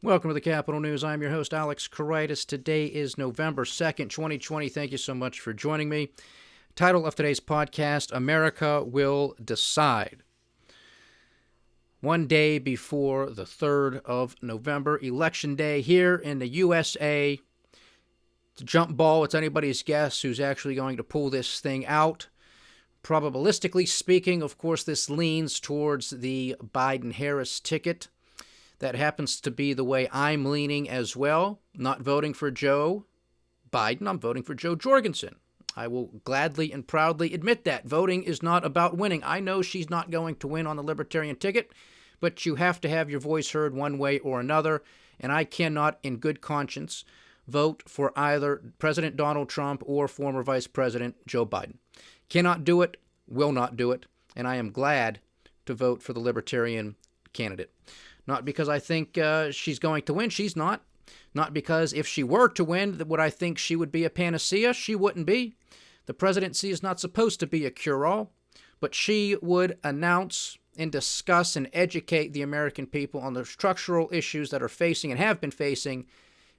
Welcome to the Capital News. I'm your host, Alex Koritis. Today is November 2nd, 2020. Thank you so much for joining me. Title of today's podcast, America Will Decide. One day before the 3rd of November, Election Day here in the USA. It's a jump ball. It's anybody's guess who's actually going to pull this thing out. Probabilistically speaking, of course, this leans towards the Biden-Harris ticket. That happens to be the way I'm leaning as well. Not voting for Joe Biden, I'm voting for Joe Jorgensen. I will gladly and proudly admit that. Voting is not about winning. I know she's not going to win on the Libertarian ticket, but you have to have your voice heard one way or another, and I cannot, in good conscience, vote for either President Donald Trump or former Vice President Joe Biden. Cannot do it, will not do it, and I am glad to vote for the Libertarian candidate. Not because I think she's going to win. She's not. Not because if she were to win, would I think she would be a panacea? She wouldn't be. The presidency is not supposed to be a cure-all, but she would announce and discuss and educate the American people on the structural issues that are facing and have been facing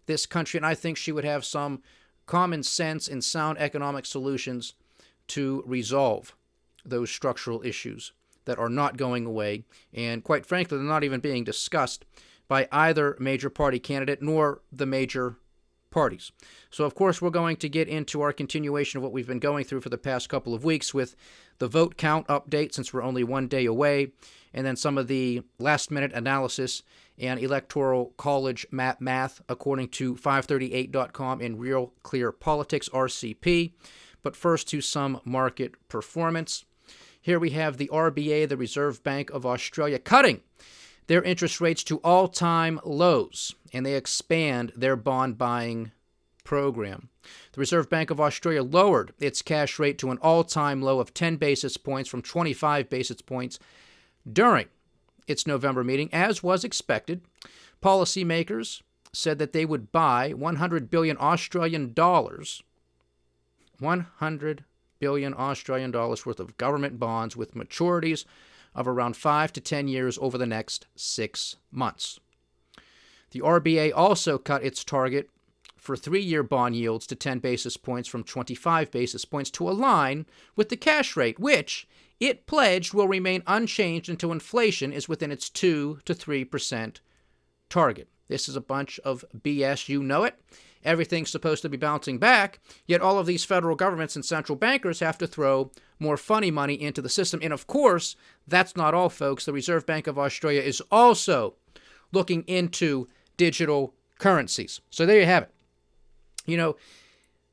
this country, and I think she would have some common sense and sound economic solutions to resolve those structural issues that are not going away, and quite frankly, they're not even being discussed by either major party candidate nor the major parties. So, of course, we're going to get into our continuation of what we've been going through for the past couple of weeks with the vote count update, since we're only one day away, and then some of the last-minute analysis and electoral college math according to 538.com and Real Clear Politics, RCP. But first to some market performance. Here we have the RBA, the Reserve Bank of Australia, cutting their interest rates to all-time lows, and they expand their bond buying program. The Reserve Bank of Australia lowered its cash rate to an all-time low of 10 basis points from 25 basis points during its November meeting, as was expected. Policymakers said that they would buy 100 billion Australian dollars, 100 billion Australian dollars worth of government bonds with maturities of around 5 to 10 years over the next 6 months. The RBA also cut its target for 3-year bond yields to 10 basis points from 25 basis points to align with the cash rate, which it pledged will remain unchanged until inflation is within its 2 to 3% target. This is a bunch of BS, you know it. Everything's supposed to be bouncing back, yet all of these federal governments and central bankers have to throw more funny money into the system. And of course, that's not all, folks. The Reserve Bank of Australia is also looking into digital currencies. So there you have it. You know,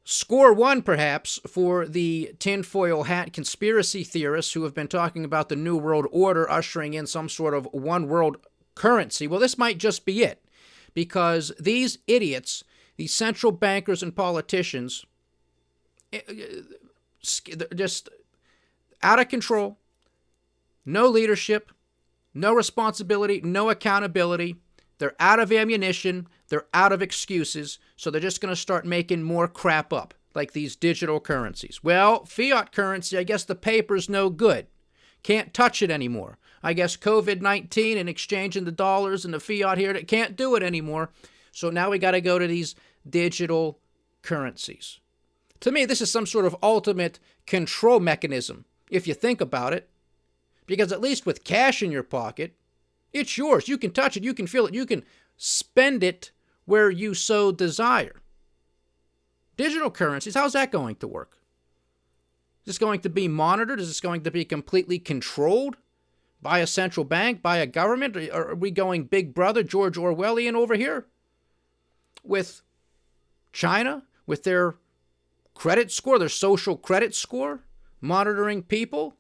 score one, perhaps, for the tinfoil hat conspiracy theorists who have been talking about the New World Order ushering in some sort of one world currency. Well, this might just be it, because these idiots, these central bankers and politicians, just out of control, no leadership, no responsibility, no accountability. They're out of ammunition. They're out of excuses. So they're just going to start making more crap up, like these digital currencies. Well, fiat currency, I guess the paper's no good. Can't touch it anymore. I guess COVID-19 and exchanging the dollars and the fiat here, that can't do it anymore. So now we got to go to these digital currencies. To me, this is some sort of ultimate control mechanism, if you think about it. Because at least with cash in your pocket, it's yours. You can touch it. You can feel it. You can spend it where you so desire. Digital currencies, how's that going to work? Is this going to be monitored? Is this going to be completely controlled by a central bank, by a government? Or are we going Big Brother, George Orwellian over here? With China, with their credit score, their social credit score, monitoring people,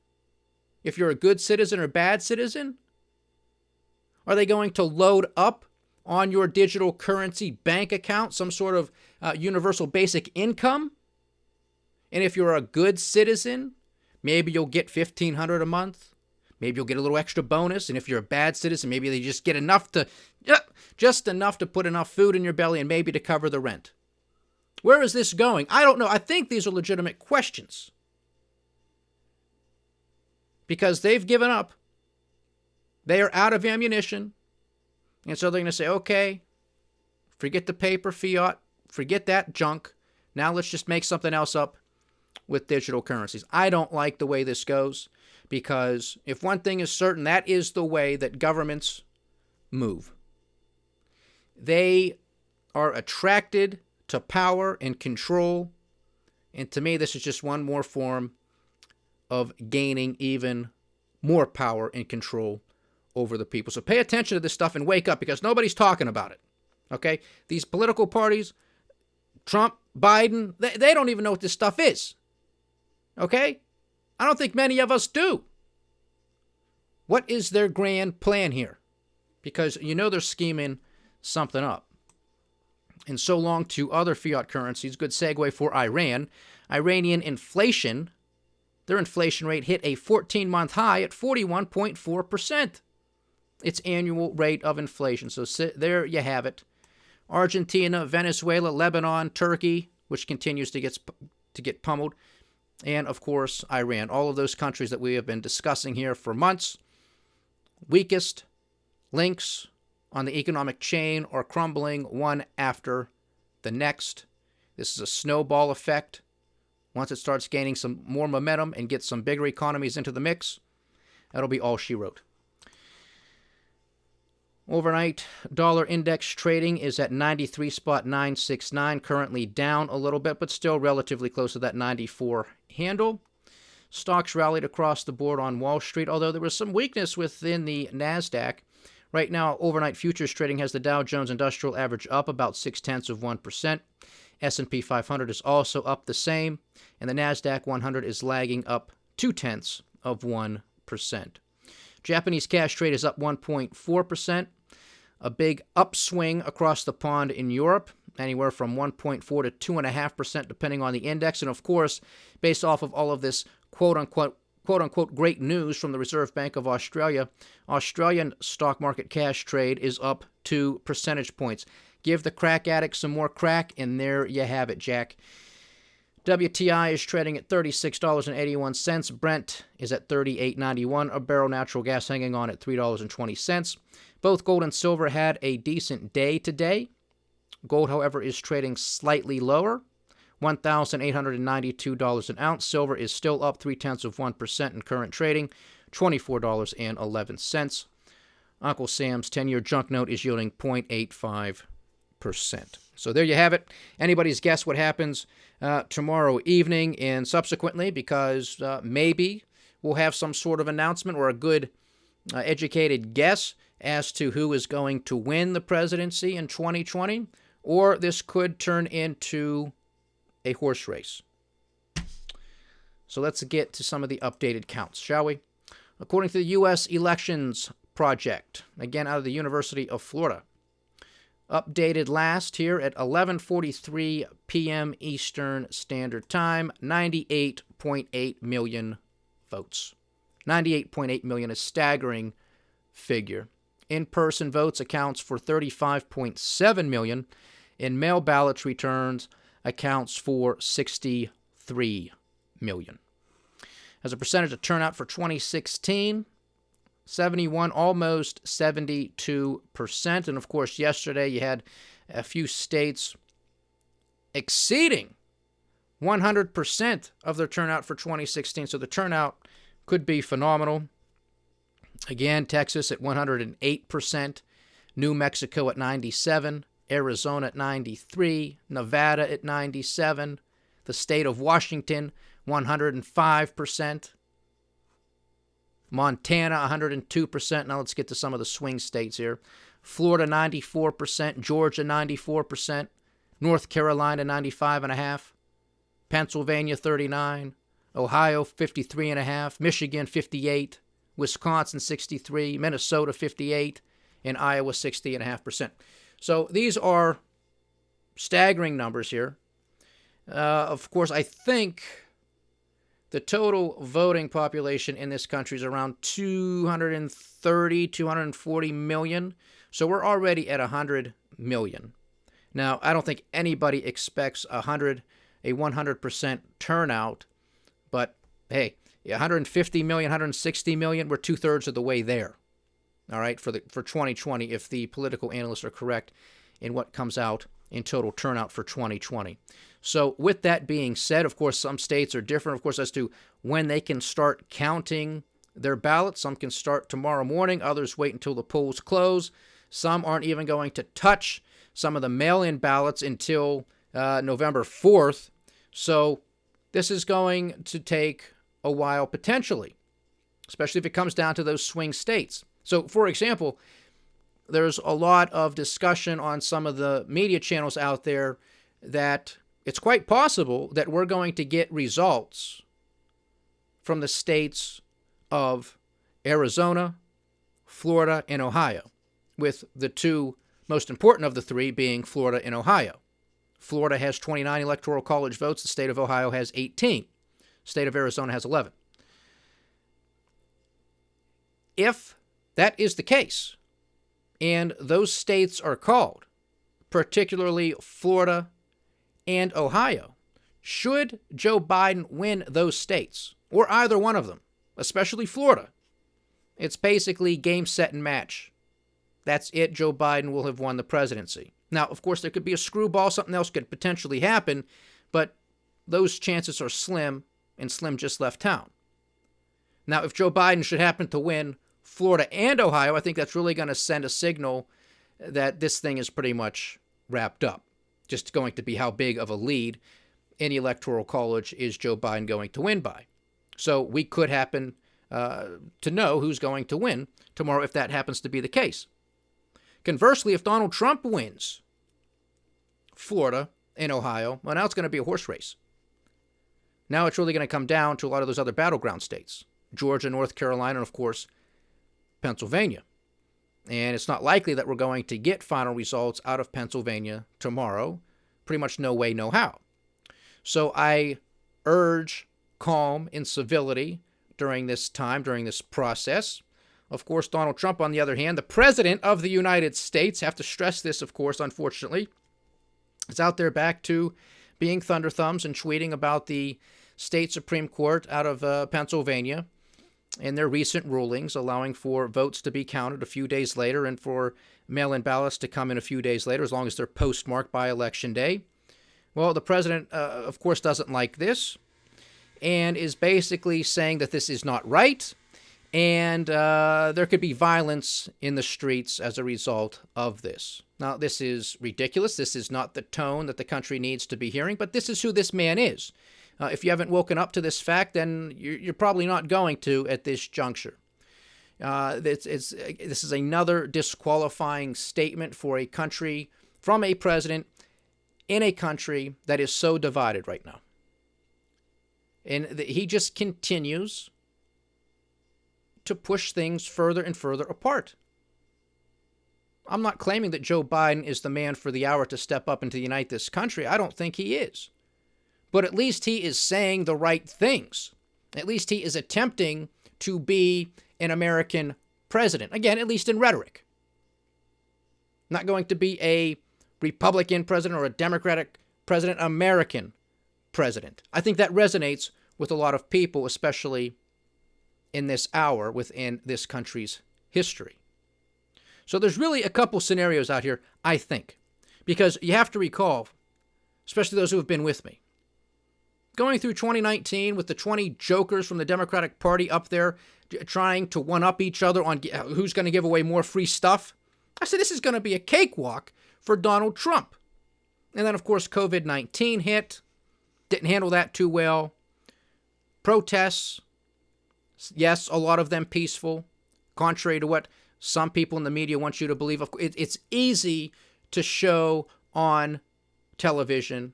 if you're a good citizen or bad citizen? Are they going to load up on your digital currency bank account some sort of universal basic income? And if you're a good citizen, maybe you'll get $1,500 a month. Maybe you'll get a little extra bonus. And if you're a bad citizen, maybe they just get enough to, just enough to put enough food in your belly and maybe to cover the rent. Where is this going? I don't know. I think these are legitimate questions. Because they've given up. They are out of ammunition. And so they're going to say, okay, Forget the paper fiat. Forget that junk. Now let's just make something else up with digital currencies. I don't like the way this goes because if one thing is certain, that is the way that governments move. They are attracted to power and control. And to me, this is just one more form of gaining even more power and control over the people. So pay attention to this stuff and wake up because nobody's talking about it. Okay? These political parties, Trump, Biden, they don't even know what this stuff is. Okay? I don't think many of us do. What is their grand plan here? Because you know they're scheming something up. And so long to other fiat currencies. Good segue for Iran. Iranian inflation, their inflation rate hit a 14-month high at 41.4%. Its annual rate of inflation. So there you have it. Argentina, Venezuela, Lebanon, Turkey, which continues to get pummeled, and, of course, Iran. All of those countries that we have been discussing here for months. Weakest links on the economic chain are crumbling one after the next. This is a snowball effect. Once it starts gaining some more momentum and gets some bigger economies into the mix, that'll be all she wrote. Overnight dollar index trading is at 93.969, currently down a little bit, but still relatively close to that 94 handle. Stocks rallied across the board on Wall Street, although there was some weakness within the NASDAQ. Right now, overnight futures trading has the Dow Jones Industrial Average up about 0.6%. S&P 500 is also up the same, and the NASDAQ 100 is lagging up 0.2%. Japanese cash trade is up 1.4%. A big upswing across the pond in Europe, anywhere from 1.4 to 2.5%, depending on the index. And of course, based off of all of this quote-unquote great news from the Reserve Bank of Australia, Australian stock market cash trade is up 2 percentage points. Give the crack addict some more crack, and there you have it, Jack. WTI is trading at $36.81. Brent is at $38.91 a barrel. Natural gas hanging on at $3.20. Both gold and silver had a decent day today. Gold, however, is trading slightly lower, $1,892 an ounce. Silver is still up 0.3% in current trading, $24.11. Uncle Sam's 10-year junk note is yielding 0.85%. So there you have it. Anybody's guess what happens tomorrow evening and subsequently, because maybe we'll have some sort of announcement or a good educated guess as to who is going to win the presidency in 2020, or this could turn into a horse race. So let's get to some of the updated counts, shall we? According to the U.S. Elections Project, again out of the University of Florida, updated last here at 11:43 p.m. Eastern Standard Time, 98.8 million votes. 98.8 million, a staggering figure. In-person votes accounts for 35.7 million. In mail ballots returns accounts for 63 million. As a percentage of turnout for 2016, 71, almost 72%. And of course, yesterday you had a few states exceeding 100% of their turnout for 2016. So the turnout could be phenomenal. Again, Texas at 108%, New Mexico at 97%, Arizona at 93%, Nevada at 97%, the state of Washington 105%, Montana 102%. Now let's get to some of the swing states here. Florida 94%, Georgia 94%, North Carolina 95.5%, Pennsylvania 39%, Ohio 53.5%, Michigan 58%, Wisconsin 63%, Minnesota 58%, and Iowa 60.5%. So these are staggering numbers here. Of course, I think the total voting population in this country is around 230, 240 million. So we're already at 100 million. Now, I don't think anybody expects a 100% turnout, but hey, 150 million, 160 million, we're 2/3 of the way there. All right, for 2020, if the political analysts are correct in what comes out in total turnout for 2020. So with that being said, of course, some states are different, of course, as to when they can start counting their ballots. Some can start tomorrow morning. Others wait until the polls close. Some aren't even going to touch some of the mail-in ballots until November 4th. So this is going to take a while potentially, especially if it comes down to those swing states. So, for example, there's a lot of discussion on some of the media channels out there that it's quite possible that we're going to get results from the states of Arizona, Florida, and Ohio, with the two most important of the three being Florida and Ohio. Florida has 29 electoral college votes. The state of Ohio has 18. The state of Arizona has 11. If that is the case, and those states are called, particularly Florida and Ohio, should Joe Biden win those states, or either one of them, especially Florida, it's basically game, set, and match. That's it. Joe Biden will have won the presidency. Now, of course, there could be a screwball. Something else could potentially happen, but those chances are slim, and Slim just left town. Now, if Joe Biden should happen to win Florida and Ohio, I think that's really going to send a signal that this thing is pretty much wrapped up. Just going to be how big of a lead in the electoral college is Joe Biden going to win by. So we could happen to know who's going to win tomorrow if that happens to be the case. Conversely, if Donald Trump wins Florida and Ohio, well, now it's going to be a horse race. Now it's really going to come down to a lot of those other battleground states, Georgia, North Carolina, and of course, Pennsylvania. And it's not likely that we're going to get final results out of Pennsylvania tomorrow. Pretty much no way, no how. So I urge calm and civility during this time, during this process. Of course, Donald Trump, on the other hand, the president of the United States, have to stress this, of course, unfortunately, is out there back to being thunder thumbs and tweeting about the state Supreme Court out of Pennsylvania and their recent rulings allowing for votes to be counted a few days later and for mail-in ballots to come in a few days later, as long as they're postmarked by Election Day. Well, the president, of course, doesn't like this and is basically saying that this is not right, and there could be violence in the streets as a result of this. Now, this is ridiculous. This is not the tone that the country needs to be hearing, but this is who this man is. If you haven't woken up to this fact, then you're probably not going to at this juncture. This is another disqualifying statement for a country, from a president in a country that is so divided right now. And he just continues to push things further and further apart. I'm not claiming that Joe Biden is the man for the hour to step up and to unite this country. I don't think he is. But at least he is saying the right things. At least he is attempting to be an American president. Again, at least in rhetoric. Not going to be a Republican president or a Democratic president, American president. I think that resonates with a lot of people, especially in this hour within this country's history. So there's really a couple scenarios out here, I think, because you have to recall, especially those who have been with me, going through 2019 with the 20 jokers from the Democratic Party up there trying to one-up each other on who's going to give away more free stuff. I said this is going to be a cakewalk for Donald Trump. And then, of course, COVID-19 hit. Didn't handle that too well. Protests, yes, a lot of them peaceful, contrary to what some people in the media want you to believe. It's easy to show on television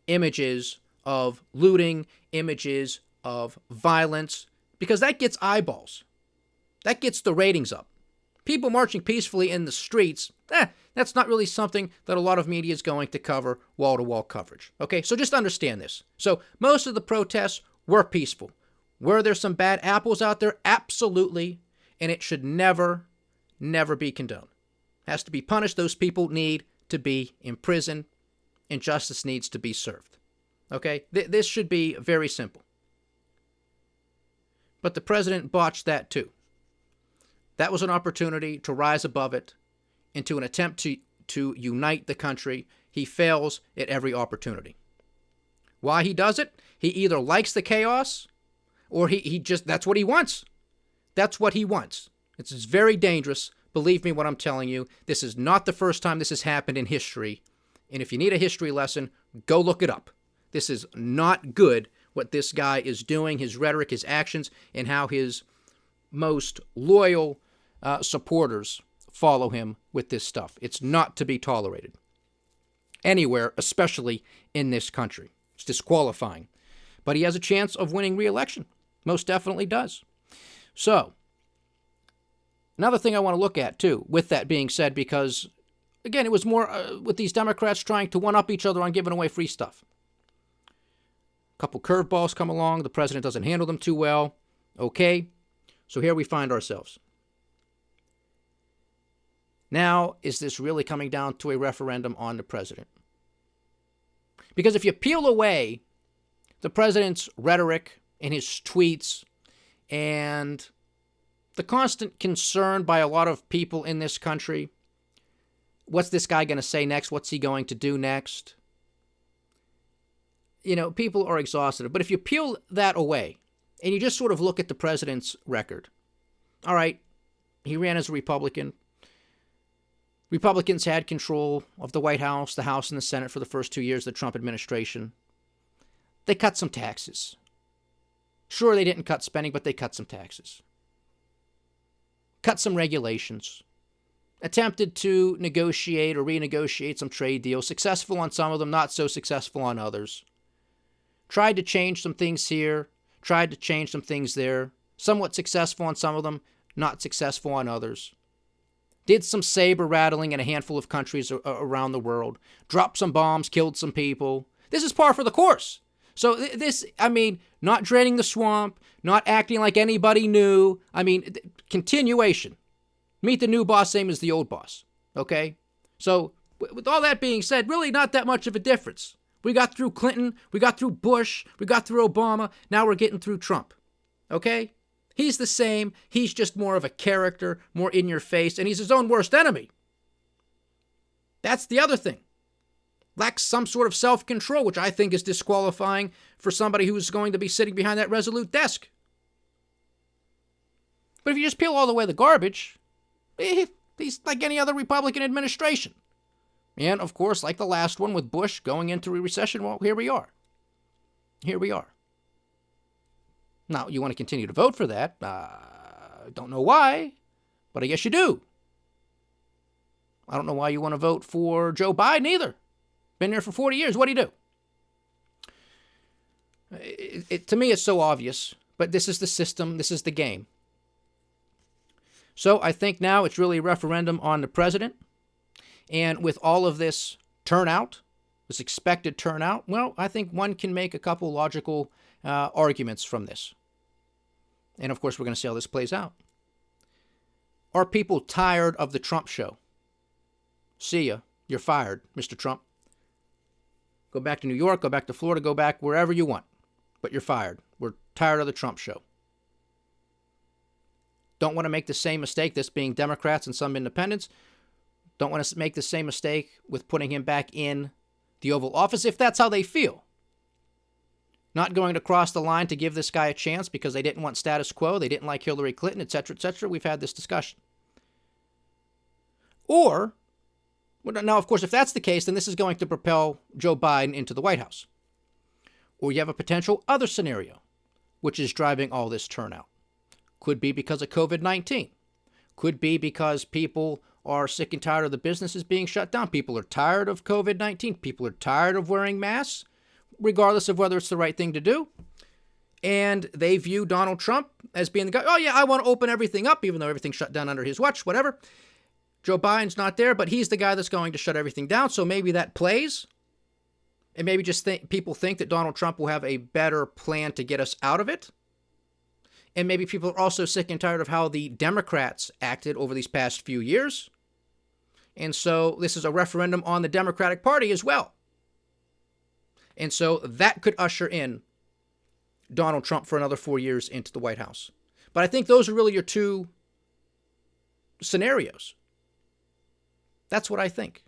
images of looting, images of violence, because that gets eyeballs. That gets the ratings up. People marching peacefully in the streets, that's not really something that a lot of media is going to cover wall-to-wall coverage. Okay, so just understand this. So most of the protests were peaceful. Were there some bad apples out there? Absolutely. And it should never, never be condoned. It has to be punished. Those people need to be imprisoned, and justice needs to be served. Okay? This should be very simple. But the president botched that too. That was an opportunity to rise above it into an attempt to to unite the country. He fails at every opportunity. Why he does it? He either likes the chaos or he just, that's what he wants. That's what he wants. It's very dangerous. Believe me what I'm telling you. This is not the first time this has happened in history. And if you need a history lesson, go look it up. This is not good what this guy is doing, his rhetoric, his actions, and how his most loyal supporters follow him with this stuff. It's not to be tolerated anywhere, especially in this country. It's disqualifying. But he has a chance of winning re-election. Most definitely does. So, another thing I want to look at, too, with that being said, because, again, it was more with these Democrats trying to one-up each other on giving away free stuff. A couple curveballs come along. The president doesn't handle them too well. Okay, so here we find ourselves. Now, is this really coming down to a referendum on the president? Because if you peel away the president's rhetoric and his tweets and the constant concern by a lot of people in this country, what's this guy going to say next? What's he going to do next? You know, people are exhausted. But if you peel that away and you just sort of look at the president's record, all right, he ran as a Republican. Republicans had control of the White House, the House, and the Senate for the first 2 years of the Trump administration. They cut some taxes. Sure, they didn't cut spending, but they cut some taxes. Cut some regulations. Attempted to negotiate or renegotiate some trade deals. Successful on some of them, not so successful on others. Tried to change some things here. Tried to change some things there. Somewhat successful on some of them, not successful on others. Did some saber rattling in a handful of countries around the world. Dropped some bombs, killed some people. This is par for the course. So this, I mean, not draining the swamp, not acting like anybody new. I mean, continuation. Meet the new boss, same as the old boss. Okay? So with all that being said, really not that much of a difference. We got through Clinton, we got through Bush, we got through Obama, now we're getting through Trump. Okay? He's the same. He's just more of a character, more in your face, and he's his own worst enemy. That's the other thing. Lacks some sort of self-control, which I think is disqualifying for somebody who's going to be sitting behind that resolute desk. But if you just peel all the way the garbage, he's like any other Republican administration. And, of course, like the last one with Bush going into a recession, well, here we are. Here we are. Now, you want to continue to vote for that. I don't know why, but I guess you do. I don't know why you want to vote for Joe Biden either. Been there for 40 years. What do you do? To me, it's so obvious, but this is the system. This is the game. So I think now it's really a referendum on the president. And with all of this turnout, this expected turnout, well, I think one can make a couple logical arguments from this. And of course, we're going to see how this plays out. Are people tired of the Trump show? See ya. You're fired, Mr. Trump. Go back to New York, go back to Florida, go back wherever you want. But you're fired. We're tired of the Trump show. Don't want to make the same mistake, this being Democrats and some independents. Don't want to make the same mistake with putting him back in the Oval Office if that's how they feel. Not going to cross the line to give this guy a chance because they didn't want status quo, they didn't like Hillary Clinton, etc., etc. We've had this discussion. Or, now, of course, if that's the case, then this is going to propel Joe Biden into the White House. Or you have a potential other scenario, which is driving all this turnout. Could be because of COVID-19. Could be because people are sick and tired of the businesses being shut down. People are tired of COVID-19. People are tired of wearing masks, regardless of whether it's the right thing to do. And they view Donald Trump as being the guy, oh yeah, I want to open everything up, even though everything's shut down under his watch, whatever. Joe Biden's not there, but he's the guy that's going to shut everything down, so maybe that plays. And maybe just people think that Donald Trump will have a better plan to get us out of it. And maybe people are also sick and tired of how the Democrats acted over these past few years. And so this is a referendum on the Democratic Party as well. And so that could usher in Donald Trump for another 4 years into the White House. But I think those are really your two scenarios. That's what I think.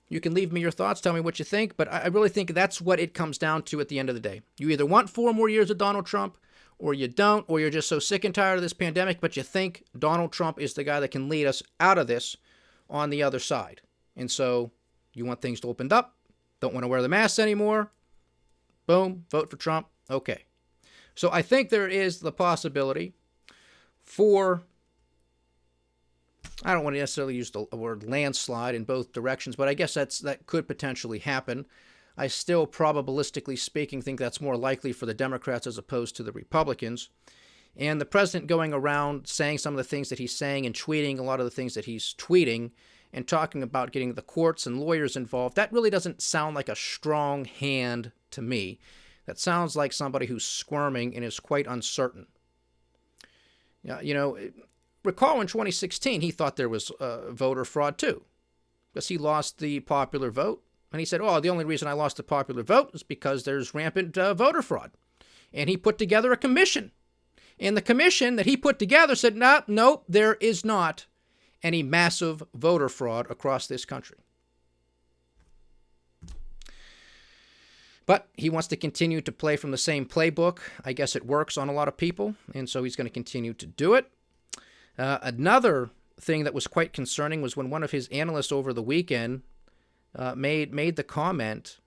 You can leave me your thoughts, tell me what you think, but I really think that's what it comes down to at the end of the day. You either want 4 more years of Donald Trump, or you don't, or you're just so sick and tired of this pandemic, but you think Donald Trump is the guy that can lead us out of this on the other side. And so you want things to open up, don't want to wear the masks anymore, boom, vote for Trump, okay. So I think there is the possibility for, I don't want to necessarily use the word landslide in both directions, but I guess that could potentially happen. I still, probabilistically speaking, think that's more likely for the Democrats as opposed to the Republicans. And the president going around saying some of the things that he's saying and tweeting a lot of the things that he's tweeting and talking about getting the courts and lawyers involved, that really doesn't sound like a strong hand to me. That sounds like somebody who's squirming and is quite uncertain. Recall in 2016, he thought there was voter fraud too, because he lost the popular vote. And he said, the only reason I lost the popular vote is because there's rampant voter fraud. And he put together a commission. And the commission that he put together said, no, there is not any massive voter fraud across this country. But he wants to continue to play from the same playbook. I guess it works on a lot of people, and so he's going to continue to do it. Another thing that was quite concerning was when one of his analysts over the weekend made the comment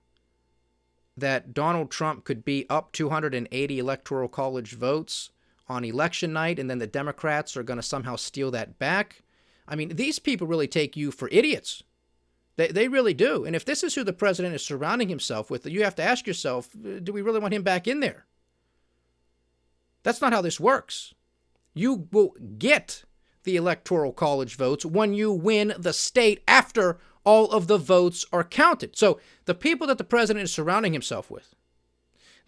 that Donald Trump could be up 280 electoral college votes on election night, and then the Democrats are going to somehow steal that back. I mean, these people really take you for idiots. They really do. And if this is who the president is surrounding himself with, you have to ask yourself, do we really want him back in there? That's not how this works. You will get the electoral college votes when you win the state after all of the votes are counted. So the people that the president is surrounding himself with,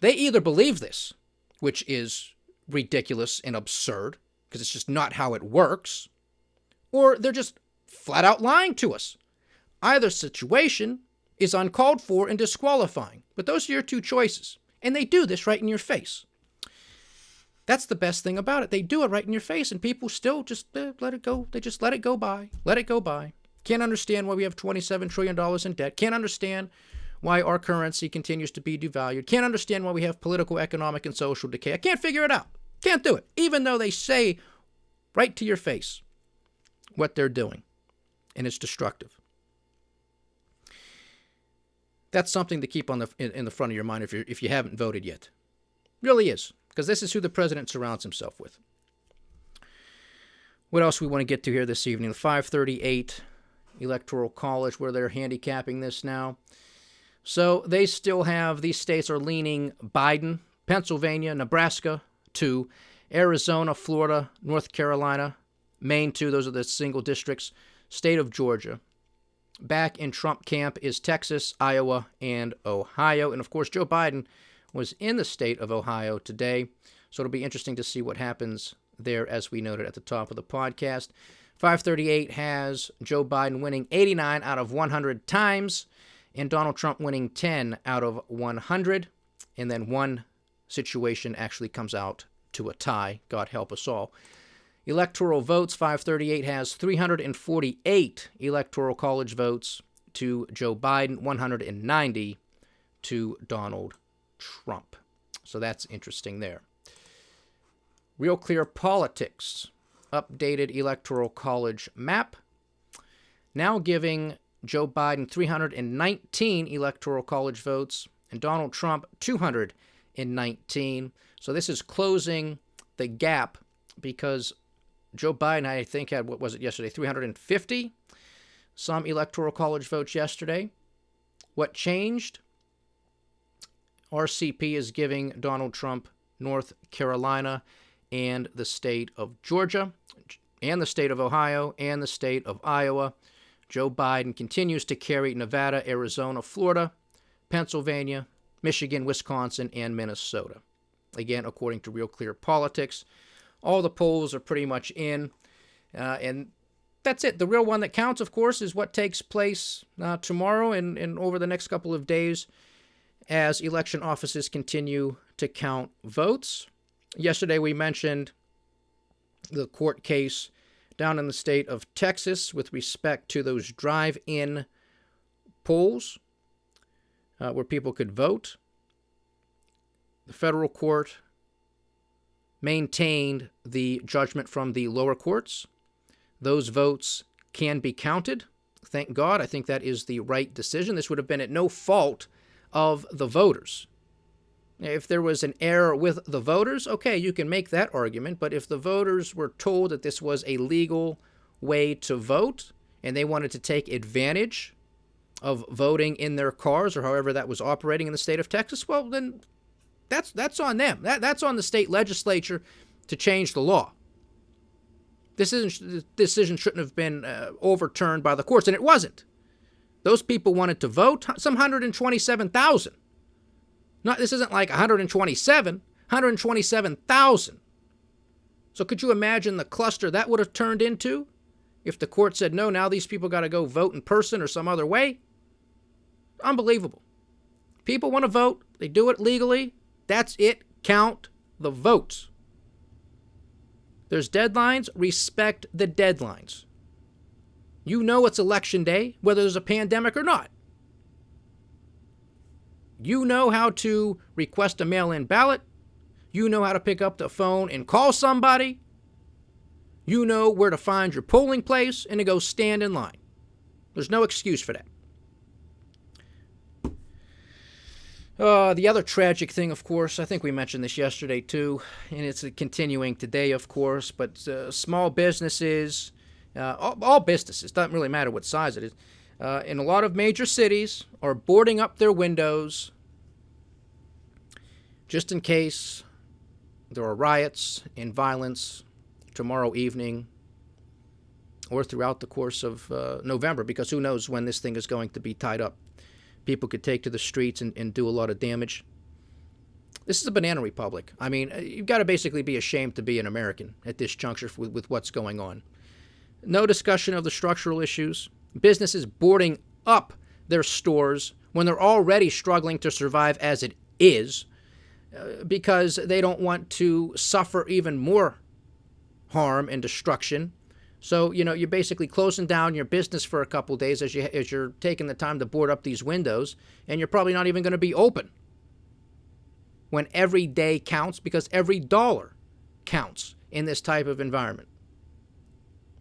they either believe this, which is ridiculous and absurd, because it's just not how it works, or they're just flat out lying to us. Either situation is uncalled for and disqualifying. But those are your two choices. And they do this right in your face. That's the best thing about it. They do it right in your face, and people still just let it go. They just let it go by. Let it go by. Can't understand why we have $27 trillion in debt. Can't understand why our currency continues to be devalued. Can't understand why we have political, economic, and social decay. I can't figure it out. Can't do it. Even though they say right to your face what they're doing. And it's destructive. That's something to keep on in the front of your mind if you haven't voted yet. Really is, because this is who the president surrounds himself with. What else we want to get to here this evening? The 538 Electoral College, where they're handicapping this now. So they still have, these states are leaning Biden, Pennsylvania, Nebraska, 2, Arizona, Florida, North Carolina, Maine, 2. Those are the single districts. State of Georgia. Back in Trump camp is Texas, Iowa, and Ohio. And, of course, Joe Biden was in the state of Ohio today. So it'll be interesting to see what happens there, as we noted at the top of the podcast. 538 has Joe Biden winning 89 out of 100 times and Donald Trump winning 10 out of 100. And then one situation actually comes out to a tie. God help us all. Electoral votes, 538 has 348 electoral college votes to Joe Biden, 190 to Donald Trump. So that's interesting there. Real Clear Politics, updated electoral college map, now giving Joe Biden 319 electoral college votes and Donald Trump 219. So this is closing the gap, because Joe Biden, I think, had, 350 some electoral college votes yesterday. What changed? RCP is giving Donald Trump North Carolina and the state of Georgia and the state of Ohio and the state of Iowa. Joe Biden continues to carry Nevada, Arizona, Florida, Pennsylvania, Michigan, Wisconsin, and Minnesota. Again, according to Real Clear Politics. All the polls are pretty much in, and that's it. The real one that counts, of course, is what takes place tomorrow and over the next couple of days as election offices continue to count votes. Yesterday we mentioned the court case down in the state of Texas with respect to those drive-in polls where people could vote. The federal court maintained the judgment from the lower courts. Those votes can be counted. Thank God. I think that is the right decision. This would have been at no fault of the voters. If there was an error with the voters, okay, you can make that argument. But if the voters were told that this was a legal way to vote and they wanted to take advantage of voting in their cars or however that was operating in the state of Texas, well, then that's on them. That's on the state legislature to change the law. This decision shouldn't have been overturned by the courts, and it wasn't. Those people wanted to vote, some 127,000. This isn't like 127,000. So could you imagine the cluster that would have turned into if the court said, no, now these people got to go vote in person or some other way? Unbelievable. People want to vote. They do it legally. That's it. Count the votes. There's deadlines. Respect the deadlines. You know it's election day, whether there's a pandemic or not. You know how to request a mail-in ballot. You know how to pick up the phone and call somebody. You know where to find your polling place and to go stand in line. There's no excuse for that. The other tragic thing, of course, I think we mentioned this yesterday too, and it's continuing today, of course, but small businesses, all businesses, doesn't really matter what size it is, in a lot of major cities are boarding up their windows just in case there are riots and violence tomorrow evening or throughout the course of November, because who knows when this thing is going to be tied up. People could take to the streets and do a lot of damage. This is a banana republic. I mean, you've got to basically be ashamed to be an American at this juncture with what's going on. No discussion of the structural issues. Businesses boarding up their stores when they're already struggling to survive as it is because they don't want to suffer even more harm and destruction. So, you're basically closing down your business for a couple days as you're taking the time to board up these windows, and you're probably not even going to be open when every day counts, because every dollar counts in this type of environment.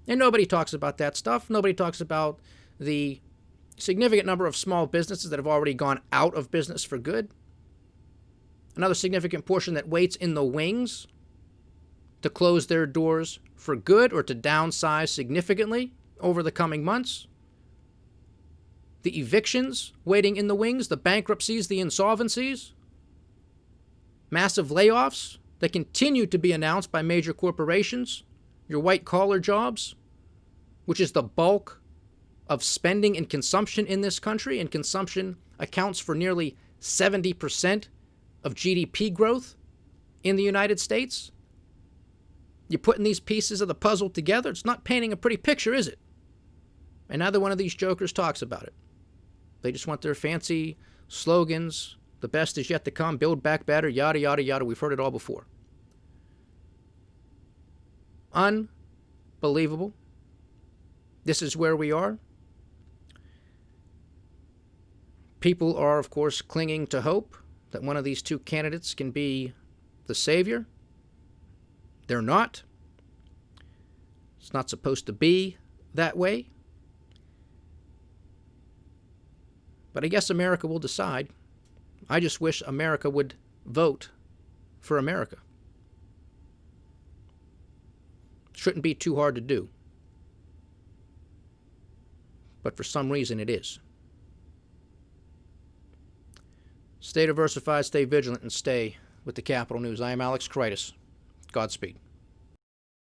And nobody talks about that stuff. Nobody talks about the significant number of small businesses that have already gone out of business for good. Another significant portion that waits in the wings to close their doors for good or to downsize significantly over the coming months. The evictions waiting in the wings, the bankruptcies, the insolvencies, massive layoffs that continue to be announced by major corporations, your white-collar jobs, which is the bulk of spending and consumption in this country, and consumption accounts for nearly 70% of GDP growth in the United States. You're putting these pieces of the puzzle together. It's not painting a pretty picture, is it? And neither one of these jokers talks about it. They just want their fancy slogans, the best is yet to come, build back better, yada, yada, yada. We've heard it all before. Unbelievable. This is where we are. People are, of course, clinging to hope that one of these two candidates can be the savior. They're not. It's not supposed to be that way. But I guess America will decide. I just wish America would vote for America. Shouldn't be too hard to do. But for some reason it is. Stay diversified, stay vigilant, and stay with the Capital News. I am Alex Kreitis. Godspeed.